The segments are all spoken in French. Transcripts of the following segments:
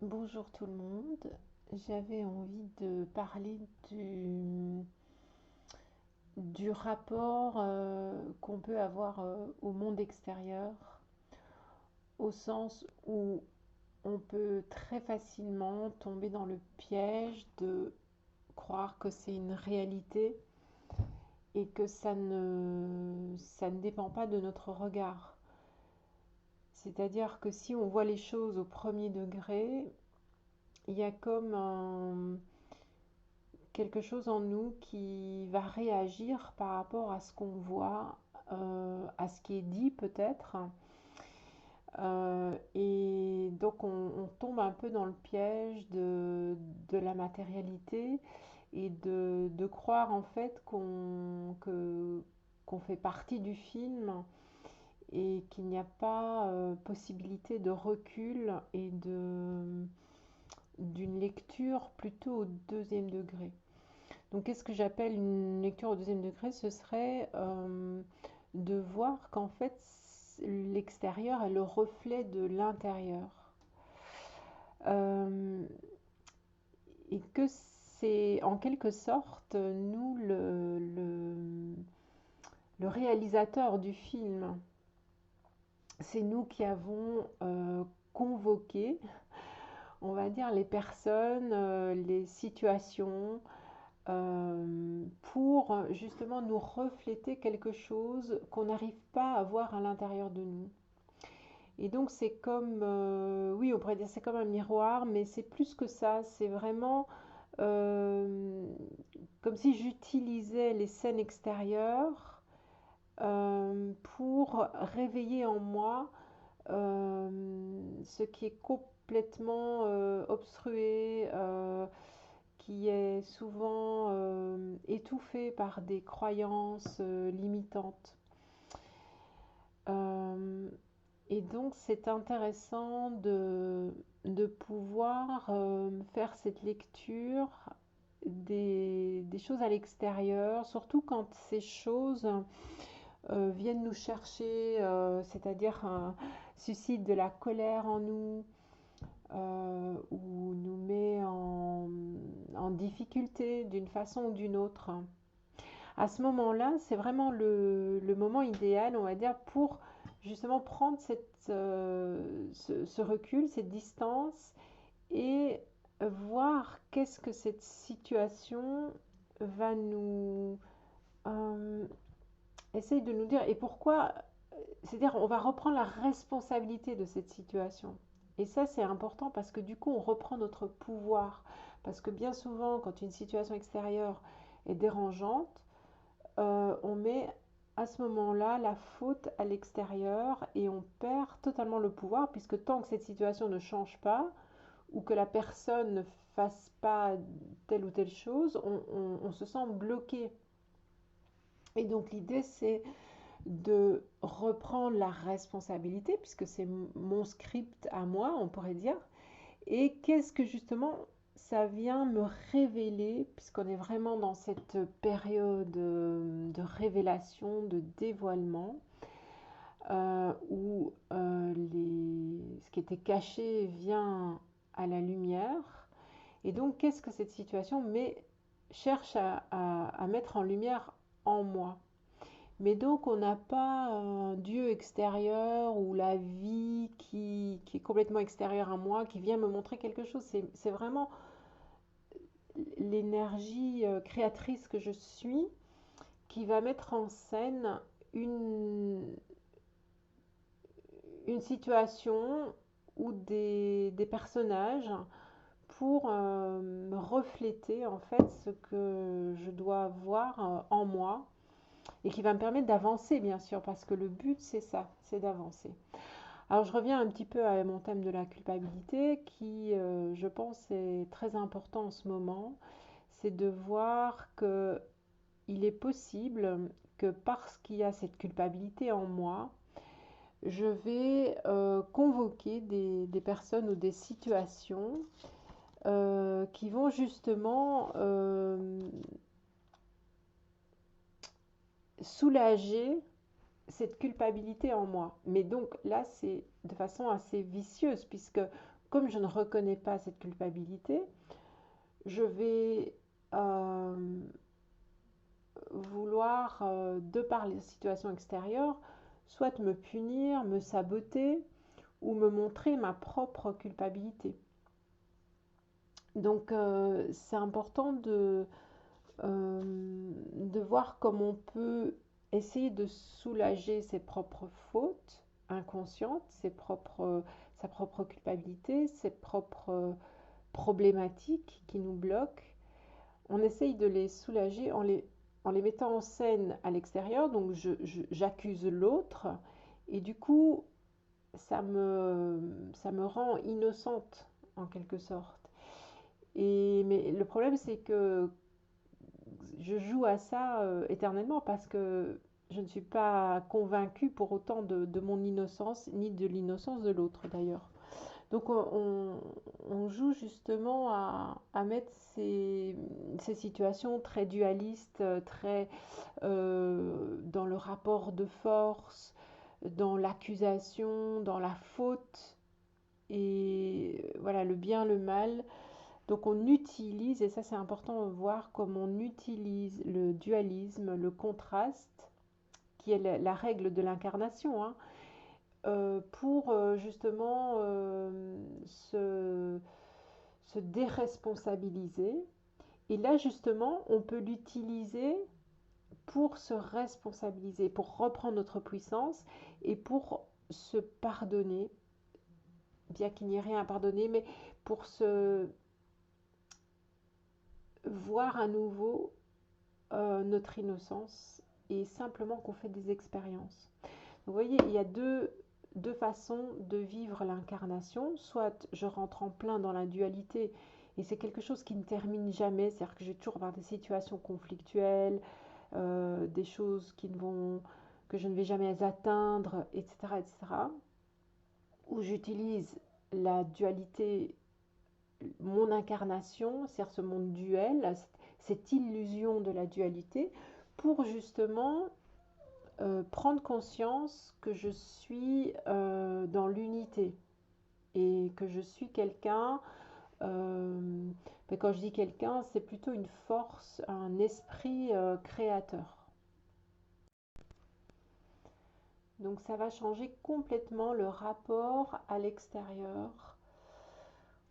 Bonjour tout le monde. J'avais envie de parler du rapport qu'on peut avoir au monde extérieur, au sens où on peut très facilement tomber dans le piège de croire que c'est une réalité et que ça ne dépend pas de notre regard. C'est-à-dire que si on voit les choses au premier degré, il y a comme quelque chose en nous qui va réagir par rapport à ce qu'on voit, à ce qui est dit peut-être. Et donc on tombe un peu dans le piège de la matérialité et de croire en fait qu'on fait partie du film et qu'il n'y a pas possibilité de recul et d'une lecture plutôt au deuxième degré. Donc, qu'est-ce que j'appelle une lecture au deuxième degré? Ce serait de voir qu'en fait, l'extérieur est le reflet de l'intérieur. Euh, et que c'est en quelque sorte nous le réalisateur du film. C'est nous qui avons convoqué, on va dire, les personnes, les situations, pour justement nous refléter quelque chose qu'on n'arrive pas à voir à l'intérieur de nous. Et donc c'est comme, oui, on pourrait dire c'est comme un miroir, mais c'est plus que ça. C'est vraiment euh, comme si j'utilisais les scènes extérieures pour réveiller en moi ce qui est complètement obstrué, qui est souvent étouffé par des croyances limitantes. Euh, et donc c'est intéressant de pouvoir faire cette lecture des choses à l'extérieur, surtout quand ces choses viennent nous chercher, c'est-à-dire suscitent de la colère en nous, ou nous met en difficulté d'une façon ou d'une autre. À ce moment-là, c'est vraiment le moment idéal, on va dire, pour justement prendre ce recul, cette distance et voir qu'est-ce que cette situation va nous essaye de nous dire et pourquoi, c'est-à-dire on va reprendre la responsabilité de cette situation. Et ça, c'est important parce que du coup, on reprend notre pouvoir. Parce que bien souvent, quand une situation extérieure est dérangeante, on met à ce moment-là la faute à l'extérieur et on perd totalement le pouvoir puisque tant que cette situation ne change pas ou que la personne ne fasse pas telle ou telle chose, on se sent bloqué. Et donc l'idée, c'est de reprendre la responsabilité, puisque c'est mon script à moi, on pourrait dire. Et qu'est-ce que justement ça vient me révéler, puisqu'on est vraiment dans cette période de révélation, de dévoilement, où ce qui était caché vient à la lumière. Et donc, qu'est-ce que cette situation cherche à mettre en lumière en moi? Mais donc, on n'a pas un Dieu extérieur ou la vie qui est complètement extérieure à moi, qui vient me montrer quelque chose. C'est vraiment l'énergie créatrice que je suis qui va mettre en scène une, une situation ou des personnages pour me refléter en fait ce que je dois voir en moi et qui va me permettre d'avancer bien sûr parce que le but c'est ça, c'est d'avancer. Alors je reviens un petit peu à mon thème de la culpabilité qui je pense est très important en ce moment, c'est de voir que il est possible que parce qu'il y a cette culpabilité en moi, je vais convoquer des personnes ou des situations qui vont justement soulager cette culpabilité en moi. Mais donc là, c'est de façon assez vicieuse, puisque comme je ne reconnais pas cette culpabilité, je vais vouloir, de par les situations extérieures, soit me punir, me saboter ou me montrer ma propre culpabilité. Donc c'est important de voir comment on peut essayer de soulager ses propres fautes inconscientes, sa propre culpabilité, ses propres problématiques qui nous bloquent. On essaye de les soulager en les mettant en scène à l'extérieur, donc j'accuse l'autre, et du coup, ça me rend innocente, en quelque sorte. Mais le problème, c'est que je joue à ça éternellement parce que je ne suis pas convaincue pour autant de mon innocence, ni de l'innocence de l'autre d'ailleurs. Donc on joue justement à mettre ces situations très dualistes, très dans le rapport de force, dans l'accusation, dans la faute, et voilà, le bien, le mal. Donc on utilise, et ça c'est important de voir comment on utilise le dualisme, le contraste, qui est la règle de l'incarnation, hein, pour justement se, se déresponsabiliser. Et là justement, on peut l'utiliser pour se responsabiliser, pour reprendre notre puissance et pour se pardonner, bien qu'il n'y ait rien à pardonner, mais pour se voir à nouveau notre innocence et simplement qu'on fait des expériences. Vous voyez, il y a deux façons de vivre l'incarnation. Soit je rentre en plein dans la dualité et c'est quelque chose qui ne termine jamais, c'est-à-dire que je vais toujours avoir des situations conflictuelles, des choses que je ne vais jamais atteindre, etc., etc. Où j'utilise la dualité, mon incarnation, c'est-à-dire ce monde duel, cette illusion de la dualité, pour justement prendre conscience que je suis dans l'unité et que je suis quelqu'un. Mais quand je dis quelqu'un, c'est plutôt une force, un esprit créateur. Donc ça va changer complètement le rapport à l'extérieur,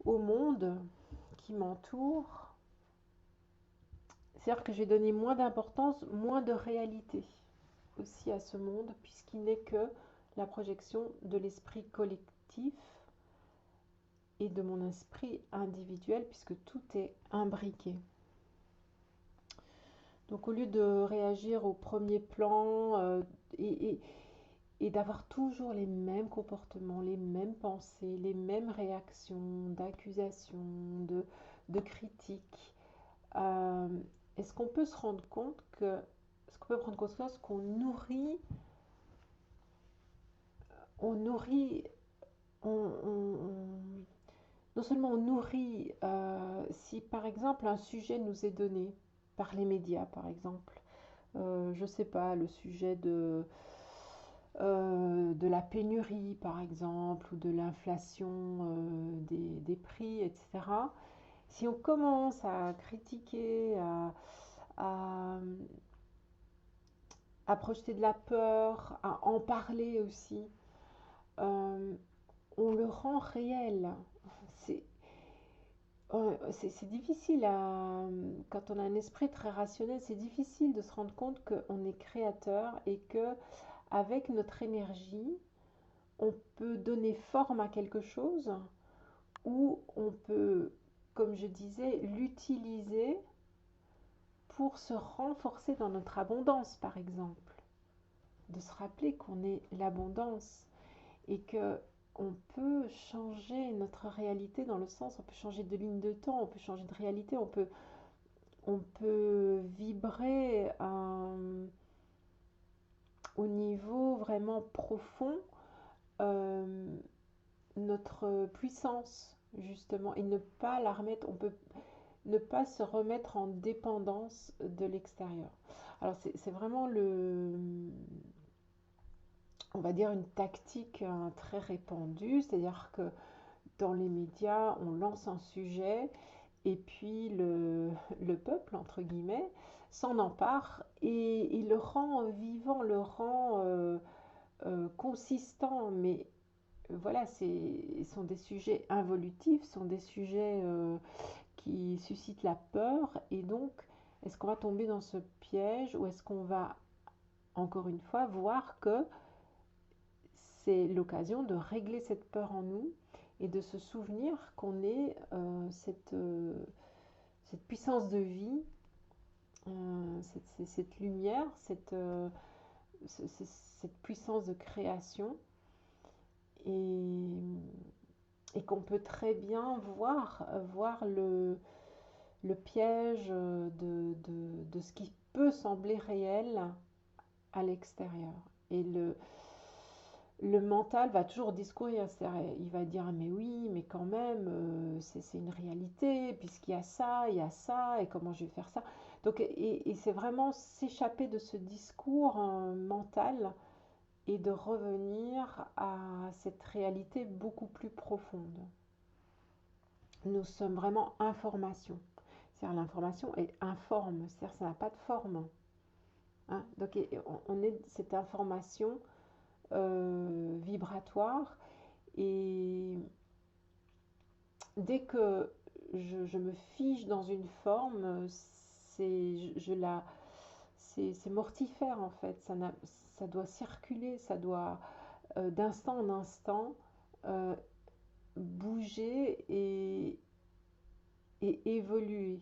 au monde qui m'entoure. C'est-à-dire que je vais donner moins d'importance, moins de réalité aussi à ce monde, puisqu'il n'est que la projection de l'esprit collectif et de mon esprit individuel, puisque tout est imbriqué. Donc au lieu de réagir au premier plan et d'avoir toujours les mêmes comportements, les mêmes pensées, les mêmes réactions d'accusation, de critique, euh, est-ce qu'on peut se rendre compte que, est-ce qu'on peut prendre conscience qu'on nourrit, on- non seulement on nourrit, si par exemple un sujet nous est donné par les médias, par exemple, je ne sais pas, le sujet de la pénurie, par exemple, ou de l'inflation des prix, etc. Si on commence à critiquer, à, à projeter de la peur, à en parler aussi, euh, on le rend réel. C'est c'est difficile quand on a un esprit très rationnel, c'est difficile de se rendre compte qu'on est créateur et que avec notre énergie, on peut donner forme à quelque chose ou on peut, comme je disais, l'utiliser pour se renforcer dans notre abondance, par exemple. De se rappeler qu'on est l'abondance et que on peut changer notre réalité dans le sens, on peut changer de ligne de temps, on peut changer de réalité, on peut vibrer au niveau vraiment profond euh, notre puissance justement et ne pas la remettre, on peut ne pas se remettre en dépendance de l'extérieur. Alors c'est vraiment on va dire une tactique très répandue, c'est-à-dire que dans les médias, on lance un sujet et puis le peuple, entre guillemets, s'en empare et il le rend vivant, le rend consistant. Mais voilà, ce sont des sujets involutifs, ce sont des sujets qui suscitent la peur. Et donc, est-ce qu'on va tomber dans ce piège ou est-ce qu'on va, encore une fois, voir que c'est l'occasion de régler cette peur en nous et de se souvenir qu'on est cette puissance de vie, cette lumière, cette puissance de création et, et qu'on peut très bien voir le piège de ce qui peut sembler réel à l'extérieur. Et le mental va toujours discourir, il va dire ah, mais oui, mais quand même, c'est une réalité, puisqu'il y a ça, il y a ça, et comment je vais faire ça. Donc, et c'est vraiment s'échapper de ce discours mental et de revenir à cette réalité beaucoup plus profonde. Nous sommes vraiment information. C'est-à-dire l'information est informe, c'est-à-dire ça n'a pas de forme. Hein. Donc on est cette information vibratoire et dès que je me fige dans une forme, c'est mortifère en fait. Ça doit circuler, ça doit d'instant en instant euh, bouger et évoluer.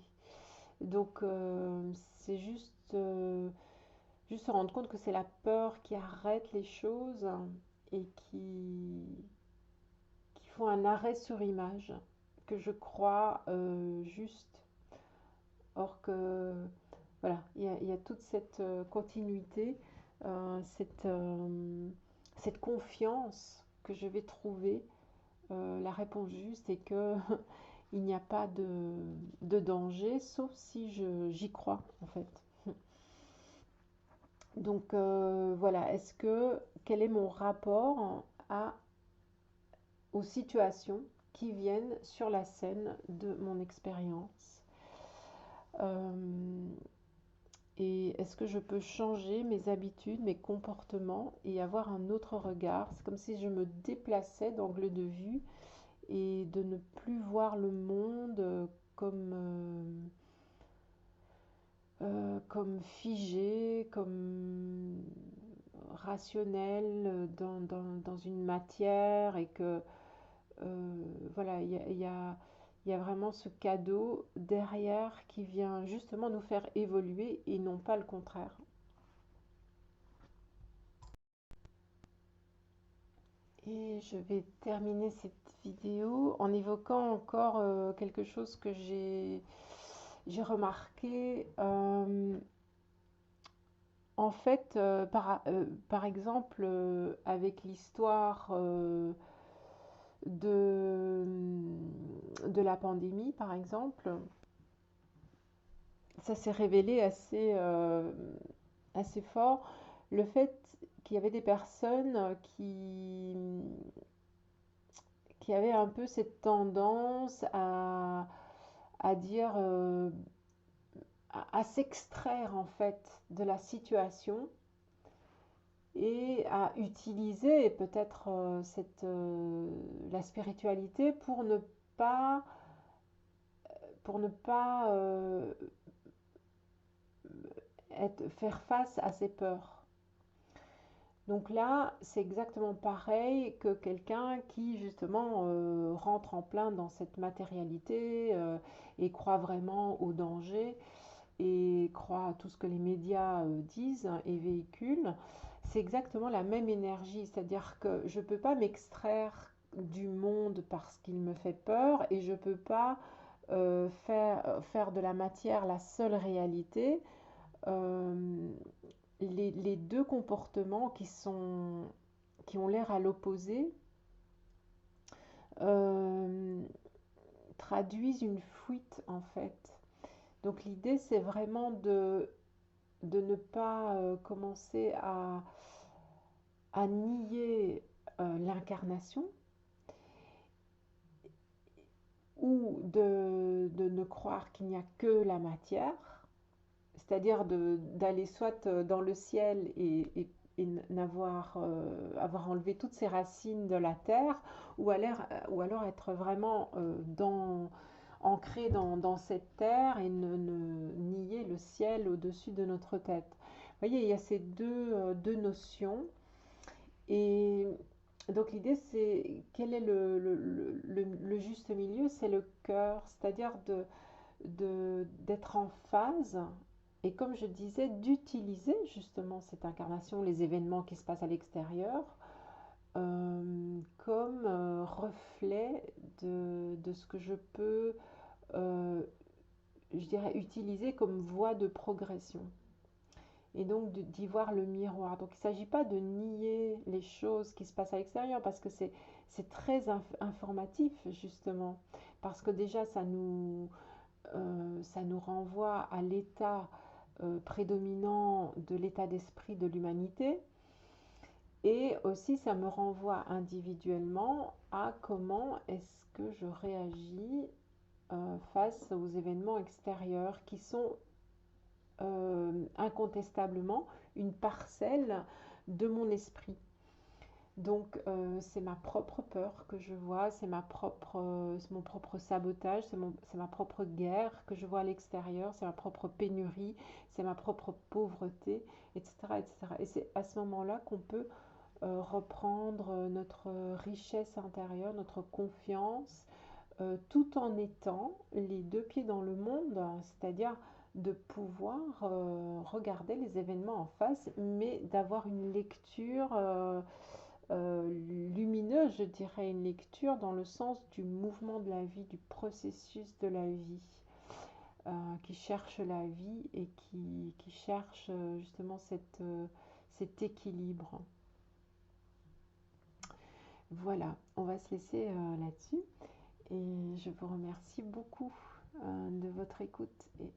Donc c'est juste se rendre compte que c'est la peur qui arrête les choses et qui font un arrêt sur image que je crois juste. Or que voilà, il y a toute cette continuité, cette confiance que je vais trouver la réponse juste et que il n'y a pas de danger, sauf si j'y crois en fait. Donc voilà, quel est mon rapport aux situations qui viennent sur la scène de mon expérience? Euh, et est-ce que je peux changer mes habitudes, mes comportements et avoir un autre regard? C'est comme si je me déplaçais d'angle de vue et de ne plus voir le monde comme figé, comme rationnel dans une matière et que voilà, il y a vraiment ce cadeau derrière qui vient justement nous faire évoluer et non pas le contraire. Et je vais terminer cette vidéo en évoquant encore quelque chose que j'ai remarqué. En fait, par exemple, avec l'histoire de, de la pandémie, par exemple, ça s'est révélé assez fort. Le fait qu'il y avait des personnes qui avaient un peu cette tendance à dire, à s'extraire en fait de la situation et à utiliser peut-être la spiritualité pas, pour ne pas faire face à ses peurs. Donc là, c'est exactement pareil que quelqu'un qui justement rentre en plein dans cette matérialité et croit vraiment au danger et croit à tout ce que les médias disent et véhiculent. C'est exactement la même énergie, c'est-à-dire que je ne peux pas m'extraire du monde parce qu'il me fait peur et je ne peux pas faire de la matière la seule réalité. Euh, les deux comportements qui ont l'air à l'opposé euh, traduisent une fuite en fait. Donc l'idée c'est vraiment de ne pas commencer à nier l'incarnation ou de ne croire qu'il n'y a que la matière, c'est-à-dire d'aller soit dans le ciel et avoir enlevé toutes ses racines de la terre, ou alors être vraiment ancré dans cette terre et ne nier le ciel au-dessus de notre tête. Vous voyez, il y a ces deux notions. Et donc l'idée, c'est quel est le juste milieu? C'est le cœur, c'est-à-dire d'être en phase et comme je disais, d'utiliser justement cette incarnation, les événements qui se passent à l'extérieur, comme reflet de ce que je peux, euh, je dirais, utiliser comme voie de progression. Et donc d'y voir le miroir. Donc il ne s'agit pas de nier les choses qui se passent à l'extérieur parce que c'est très informatif justement. Parce que déjà ça nous renvoie à l'état prédominant de l'état d'esprit de l'humanité. Et aussi, ça me renvoie individuellement à comment est-ce que je réagis face aux événements extérieurs qui sont incontestablement une parcelle de mon esprit. Donc c'est ma propre peur que je vois, c'est mon propre sabotage, c'est ma propre guerre que je vois à l'extérieur, c'est ma propre pénurie, c'est ma propre pauvreté, etc. etc. Et c'est à ce moment-là qu'on peut reprendre notre richesse intérieure, notre confiance, tout en étant les deux pieds dans le monde, c'est-à-dire de pouvoir regarder les événements en face, mais d'avoir une lecture lumineuse, je dirais, une lecture dans le sens du mouvement de la vie, du processus de la vie, qui cherche la vie et qui cherche justement cet équilibre. Voilà, on va se laisser là-dessus et je vous remercie beaucoup de votre écoute et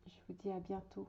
je vous dis à bientôt.